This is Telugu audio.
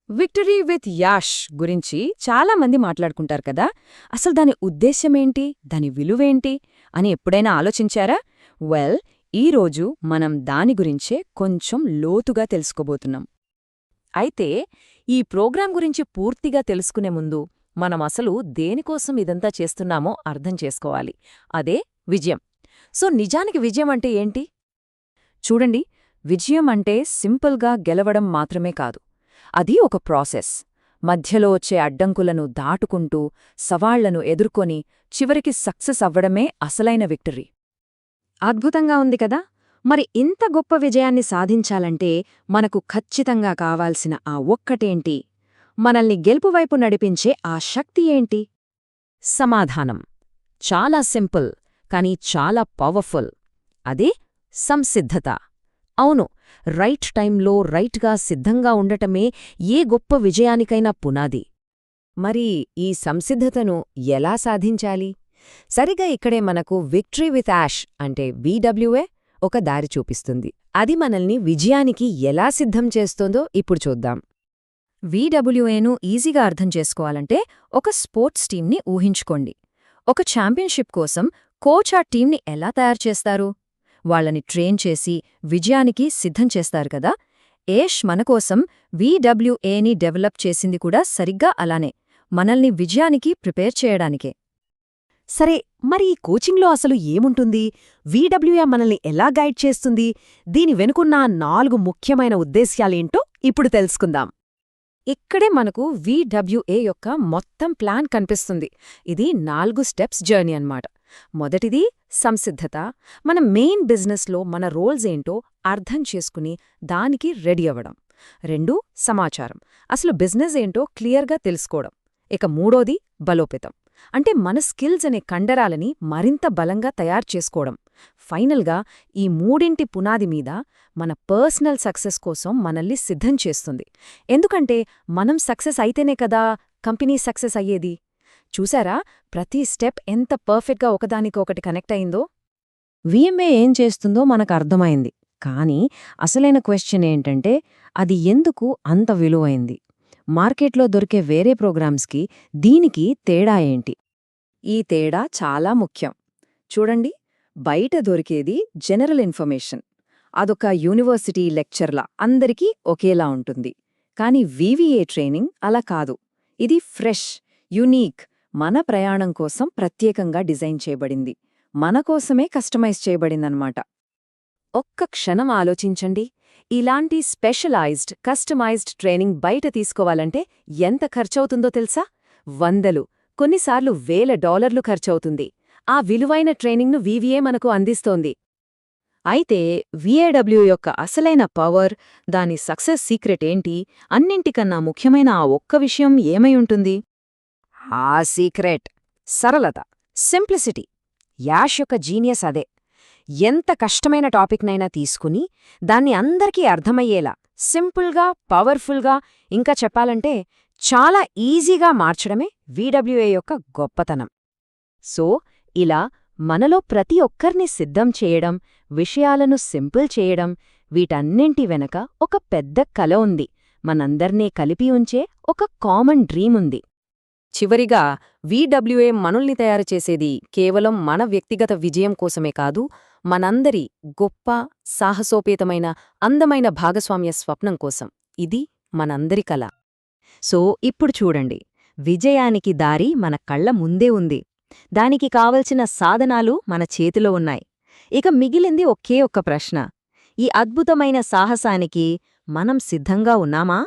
విక్టరీ విత్ యాష్ గురించి చాలా మంది మాట్లాడుకుంటారు కదా. అసలు దాని ఉద్దేశ్యమేంటి, దాని విలువేంటి అని ఎప్పుడైనా ఆలోచించారా? వెల్, ఈరోజు మనం దాని గురించే కొంచెం లోతుగా తెలుసుకోబోతున్నాం. అయితే ఈ ప్రోగ్రాం గురించి పూర్తిగా తెలుసుకునే ముందు మనం అసలు దేనికోసం ఇదంతా చేస్తున్నామో అర్థం చేసుకోవాలి. అదే విజయం. సో నిజానికి విజయం అంటే ఏంటి? చూడండి, విజయం అంటే సింపుల్గా గెలవడం మాత్రమే కాదు. అది ఒక ప్రాసెస్. మధ్యలో వచ్చే అడ్డంకులను దాటుకుంటూ, సవాళ్లను ఎదుర్కొని చివరికి సక్సెస్ అవ్వడమే అసలైన విక్టరీ. అద్భుతంగా ఉంది కదా. మరి ఇంత గొప్ప విజయాన్ని సాధించాలంటే మనకు ఖచ్చితంగా కావాల్సిన ఆ ఒక్కటేంటి? మనల్ని గెలుపువైపు నడిపించే ఆ శక్తి ఏంటి? సమాధానం చాలా సింపుల్, కానీ చాలా పవర్ఫుల్. అదే సంసిద్ధత. అవును, రైట్ టైంలో రైట్గా సిద్ధంగా ఉండటమే ఏ గొప్ప విజయానికైనా పునాది. మరి ఈ సంసిద్ధతను ఎలా సాధించాలి? సరిగా ఇక్కడే మనకు విక్టరీ విత్ యాష్ అంటే VWA ఒక దారి చూపిస్తుంది. అది మనల్ని విజయానికి ఎలా సిద్ధం చేస్తోందో ఇప్పుడు చూద్దాం. VWAను ఈజీగా అర్థం చేసుకోవాలంటే ఒక స్పోర్ట్స్ టీంని ఊహించుకోండి. ఒక ఛాంపియన్షిప్ కోసం కోచ్ ఆ టీంని ఎలా తయారు చేస్తారు? వాళ్ళని ట్రైన్ చేసి విజయానికి సిద్ధం చేస్తారు కదా. యాష్ మనకోసం VWAని డెవలప్ చేసింది కూడా సరిగ్గా అలానే, మనల్ని విజయానికి ప్రిపేర్ చేయడానికే. సరే, మరి ఈ కోచింగ్లో అసలు ఏముంటుంది? VWA మనల్ని ఎలా గైడ్ చేస్తుంది? దీని వెనుకున్న 4 ముఖ్యమైన ఉద్దేశ్యాలేంటో ఇప్పుడు తెలుసుకుందాం. ఇక్కడే మనకు VWA యొక్క మొత్తం ప్లాన్ కనిపిస్తుంది. ఇది 4 స్టెప్స్ జర్నీ అన్నమాట. మొదటిది సంసిద్ధత. మన మెయిన్ బిజినెస్లో మన రోల్స్ ఏంటో అర్థం చేసుకుని దానికి రెడీ అవ్వడం. 2 సమాచారం. అసలు బిజినెస్ ఏంటో క్లియర్గా తెలుసుకోవడం. ఇక మూడోది బలోపేతం. అంటే మన స్కిల్స్ అనే కండరాలని మరింత బలంగా తయారు చేసుకోవడం. ఫైనల్గా ఈ మూడింటి పునాది మీద మన పర్సనల్ సక్సెస్ కోసం మనల్ని సిద్ధం చేస్తుంది. ఎందుకంటే మనం సక్సెస్ అయితేనే కదా కంపెనీ సక్సెస్ అయ్యేది. చూసారా, ప్రతి స్టెప్ ఎంత పర్ఫెక్ట్గా ఒకదానికొకటి కనెక్ట్ అయిందో? VMA ఏం చేస్తుందో మనకు అర్థమైంది. కానీ అసలైన క్వశ్చన్ ఏంటంటే, అది ఎందుకు అంత విలువైంది? మార్కెట్లో దొరికే వేరే ప్రోగ్రామ్స్కి దీనికి తేడా ఏంటి? ఈ తేడా చాలా ముఖ్యం. చూడండి, బయట దొరికేది జనరల్ ఇన్ఫర్మేషన్. అదొక యూనివర్సిటీ లెక్చర్లా అందరికీ ఒకేలా ఉంటుంది. కానీ VWA ట్రైనింగ్ అలా కాదు. ఇది ఫ్రెష్, యునీక్, మన ప్రయాణం కోసం ప్రత్యేకంగా డిజైన్ చేయబడింది. మన కోసమే కస్టమైజ్ చేయబడిందన్నమాట. ఒక్క క్షణం ఆలోచించండి. ఇలాంటి స్పెషలైజ్డ్, కస్టమైజ్డ్ ట్రైనింగ్ బయట తీసుకోవాలంటే ఎంత ఖర్చవుతుందో తెలుసా? వందలు, కొన్నిసార్లు $1000 ఖర్చవుతుంది. ఆ విలువైన ట్రైనింగ్ను VWA మనకు అందిస్తోంది. అయితే VAW యొక్క అసలైన పవర్, దాని సక్సెస్ సీక్రెట్ ఏంటి? అన్నింటికన్నా ముఖ్యమైన ఆ ఒక్క విషయం ఏమై ఉంటుంది? ఆ సీక్రెట్ సరళత, సింప్లిసిటీ. యాష్ యొక్క జీనియస్ అదే. ఎంత కష్టమైన టాపిక్నైనా తీసుకుని దాన్ని అందరికీ అర్థమయ్యేలా సింపుల్గా, పవర్ఫుల్గా, ఇంకా చెప్పాలంటే చాలా ఈజీగా మార్చడమే VWA యొక్క గొప్పతనం. సో ఇలా మనలో ప్రతి ఒక్కర్ని సిద్ధం చేయడం, విషయాలను సింపుల్ చేయడం, వీటన్నింటి వెనక ఒక పెద్ద కల ఉంది. మనందర్నీ కలిపి ఉంచే ఒక కామన్ డ్రీమ్ ఉంది. చివరిగా VWA మనల్ని తయారు చేసేది కేవలం మన వ్యక్తిగత విజయం కోసమే కాదు, మనందరి గొప్ప, సాహసోపేతమైన, అందమైన భాగస్వామ్య స్వప్నం కోసం. ఇది మనందరి కల. సో ఇప్పుడు చూడండి, విజయానికి దారి మన కళ్ల ముందే ఉంది. దానికి కావలసిన సాధనాలు మన చేతిలో ఉన్నాయి. ఇక మిగిలింది ఒకే ఒక్క ప్రశ్న: ఈ అద్భుతమైన సాహసానికి మనం సిద్ధంగా ఉన్నామా?